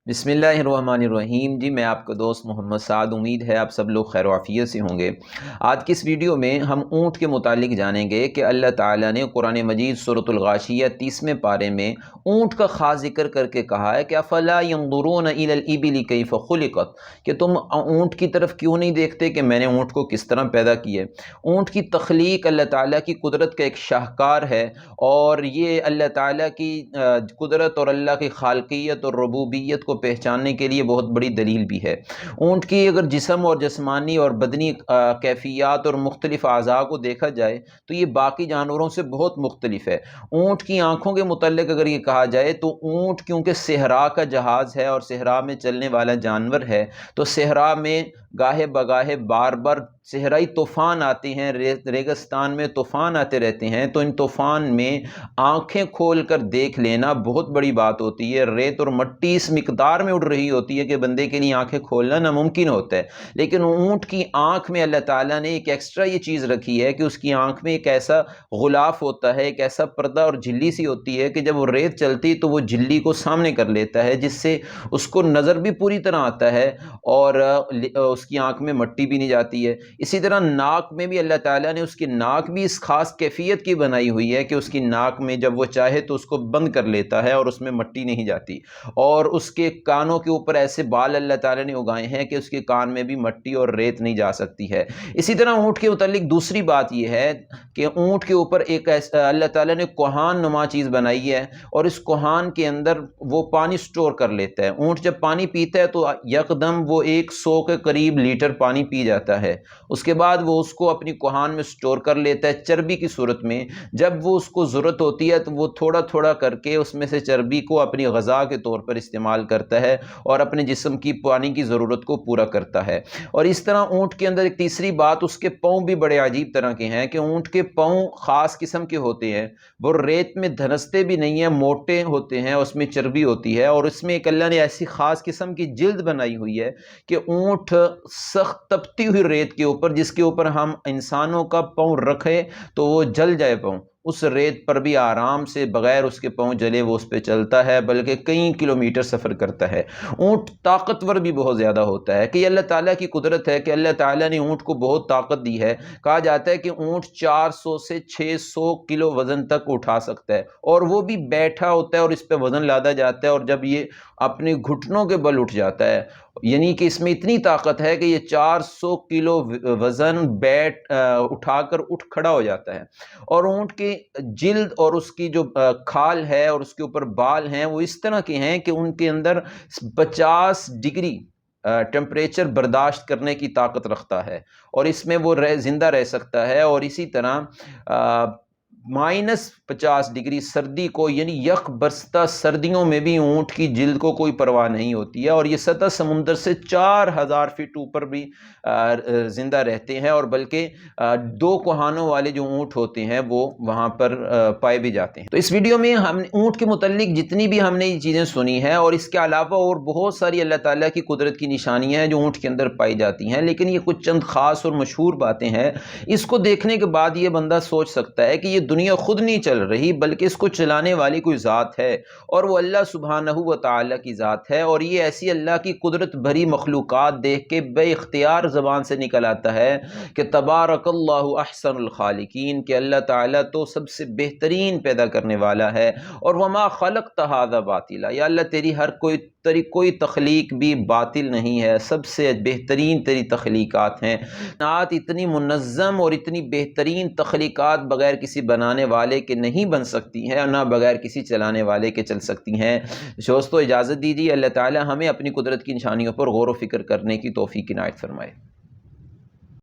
بسم اللہ الرحمن الرحیم۔ جی میں آپ کا دوست محمد سعد، امید ہے آپ سب لوگ خیر و عافیت سے ہوں گے۔ آج کی اس ویڈیو میں ہم اونٹ کے متعلق جانیں گے کہ اللہ تعالیٰ نے قرآن مجید سورۃ الغاشیہ 30ویں پارے میں اونٹ کا خاص ذکر کر کے کہا ہے کہ افلا ينظرون الى الابل کیف خلقت، کہ تم اونٹ کی طرف کیوں نہیں دیکھتے کہ میں نے اونٹ کو کس طرح پیدا کی ہے۔ اونٹ کی تخلیق اللہ تعالیٰ کی قدرت کا ایک شاہکار ہے، اور یہ اللہ تعالیٰ کی قدرت اور اللہ کی خالقیت اور ربوبیت کو پہچاننے کے لیے بہت بڑی دلیل بھی ہے۔ اونٹ کی اگر جسم اور جسمانی اور بدنی کیفیات اور مختلف اعضاء کو دیکھا جائے تو یہ باقی جانوروں سے بہت مختلف ہے۔ اونٹ کی آنکھوں کے متعلق اگر یہ کہا جائے تو اونٹ کیونکہ صحرا کا جہاز ہے اور صحرا میں چلنے والا جانور ہے، تو صحرا میں گاہے بگاہے بار بار صحرائی طوفان آتے ہیں، ریگستان میں طوفان آتے رہتے ہیں، تو ان طوفان میں آنکھیں کھول کر دیکھ لینا بہت بڑی بات ہوتی ہے۔ ریت اور مٹی اس مقدار میں اڑ رہی ہوتی ہے کہ بندے کے لیے آنکھیں کھولنا ناممکن ہوتا ہے، لیکن اونٹ کی آنکھ میں اللہ تعالیٰ نے ایک ایکسٹرا یہ چیز رکھی ہے کہ اس کی آنکھ میں ایک ایسا غلاف ہوتا ہے، ایک ایسا پردہ اور جھلی سی ہوتی ہے کہ جب وہ ریت چلتی تو وہ جھلی کو سامنے کر لیتا ہے، جس سے اس کو نظر بھی پوری طرح آتا ہے اور اس کی آنکھ میں مٹی بھی نہیں جاتی ہے۔ اسی طرح ناک میں بھی اللہ تعالیٰ نے اس کی ناک بھی اس خاص کیفیت کی بنائی ہوئی ہے کہ اس کی ناک میں جب وہ چاہے تو اس کو بند کر لیتا ہے اور اس میں مٹی نہیں جاتی، اور اس کے کانوں کے اوپر ایسے بال اللہ تعالیٰ نے اگائے ہیں کہ اس کے کان میں بھی مٹی اور ریت نہیں جا سکتی ہے۔ اسی طرح اونٹ کے متعلق دوسری بات یہ ہے کہ اونٹ کے اوپر ایک اللہ تعالیٰ نے کوہان نما چیز بنائی ہے، اور اس کوہان کے اندر وہ پانی سٹور کر لیتا ہے۔ اونٹ جب پانی پیتا ہے تو یکدم وہ 100 کے قریب لیٹر پانی پی جاتا ہے، اس کے بعد وہ اس کو اپنی کوہان میں سٹور کر لیتا ہے چربی کی صورت میں۔ جب وہ اس کو ضرورت ہوتی ہے تو وہ تھوڑا تھوڑا کر کے اس میں سے چربی کو اپنی غذا کے طور پر استعمال کرتا ہے اور اپنے جسم کی پانی کی ضرورت کو پورا کرتا ہے۔ اور اس طرح اونٹ کے اندر ایک تیسری بات، اس کے پاؤں بھی بڑے عجیب طرح کے ہیں کہ اونٹ کے پاؤں خاص قسم کے ہوتے ہیں، وہ ریت میں دھنستے بھی نہیں ہیں، موٹے ہوتے ہیں، اس میں چربی ہوتی ہے، اور اس میں ایک اللہ نے ایسی خاص قسم کی جلد بنائی ہوئی ہے کہ اونٹ سخت تپتی ہوئی ریت کے اوپر، جس کے اوپر ہم انسانوں کا پاؤں رکھے تو وہ جل جائے پاؤں، اس ریت پر بھی آرام سے بغیر اس کے پاؤں جلے وہ اس پہ چلتا ہے، بلکہ کئی کلومیٹر سفر کرتا ہے۔ اونٹ طاقتور بھی بہت زیادہ ہوتا ہے کہ یہ اللہ تعالیٰ کی قدرت ہے کہ اللہ تعالیٰ نے اونٹ کو بہت طاقت دی ہے۔ کہا جاتا ہے کہ اونٹ 400 سے 600 کلو وزن تک اٹھا سکتا ہے، اور وہ بھی بیٹھا ہوتا ہے اور اس پہ وزن لادا جاتا ہے، اور جب یہ اپنے گھٹنوں کے بل اٹھ جاتا ہے، یعنی کہ اس میں اتنی طاقت ہے کہ یہ 400 کلو وزن اٹھا کر اٹھ کھڑا ہو جاتا ہے۔ اور اونٹ کی جلد اور اس کی جو کھال ہے اور اس کے اوپر بال ہیں وہ اس طرح کے ہیں کہ ان کے اندر 50 ڈگری ٹمپریچر برداشت کرنے کی طاقت رکھتا ہے، اور اس میں وہ زندہ رہ سکتا ہے۔ اور اسی طرح -50 ڈگری سردی کو، یعنی یک برستہ سردیوں میں بھی اونٹ کی جلد کو کوئی پرواہ نہیں ہوتی ہے، اور یہ سطح سمندر سے 4000 فٹ اوپر بھی زندہ رہتے ہیں، اور بلکہ 2 کوہانوں والے جو اونٹ ہوتے ہیں وہ وہاں پر پائے بھی جاتے ہیں۔ تو اس ویڈیو میں ہم اونٹ کے متعلق جتنی بھی ہم نے یہ چیزیں سنی ہیں، اور اس کے علاوہ اور بہت ساری اللہ تعالیٰ کی قدرت کی نشانیاں ہیں جو اونٹ کے اندر پائی جاتی ہیں، لیکن یہ کچھ چند خاص اور مشہور باتیں ہیں۔ اس کو دیکھنے کے بعد یہ بندہ سوچ سکتا ہے کہ یہ دنیا خود نہیں چل رہی، بلکہ اس کو چلانے والی کوئی ذات ہے، اور وہ اللہ سبحانہ و تعالیٰ کی ذات ہے۔ اور یہ ایسی اللہ کی قدرت بھری مخلوقات دیکھ کے بے اختیار زبان سے نکل آتا ہے کہ تبارک اللہ احسن الخالقین، کہ اللہ تعالیٰ تو سب سے بہترین پیدا کرنے والا ہے۔ اور وما خلقت ھذا باطلا، یا اللہ تیری کوئی تخلیق بھی باطل نہیں ہے، سب سے بہترین تیری تخلیقات ہیں۔ کائنات اتنی منظم اور اتنی بہترین تخلیقات بغیر کسی بنانے والے کے نہیں بن سکتی ہیں، اور نہ بغیر کسی چلانے والے کے چل سکتی ہیں۔ دوستو اجازت دیجیے، اللہ تعالی ہمیں اپنی قدرت کی نشانیوں پر غور و فکر کرنے کی توفیق عنایت فرمائے۔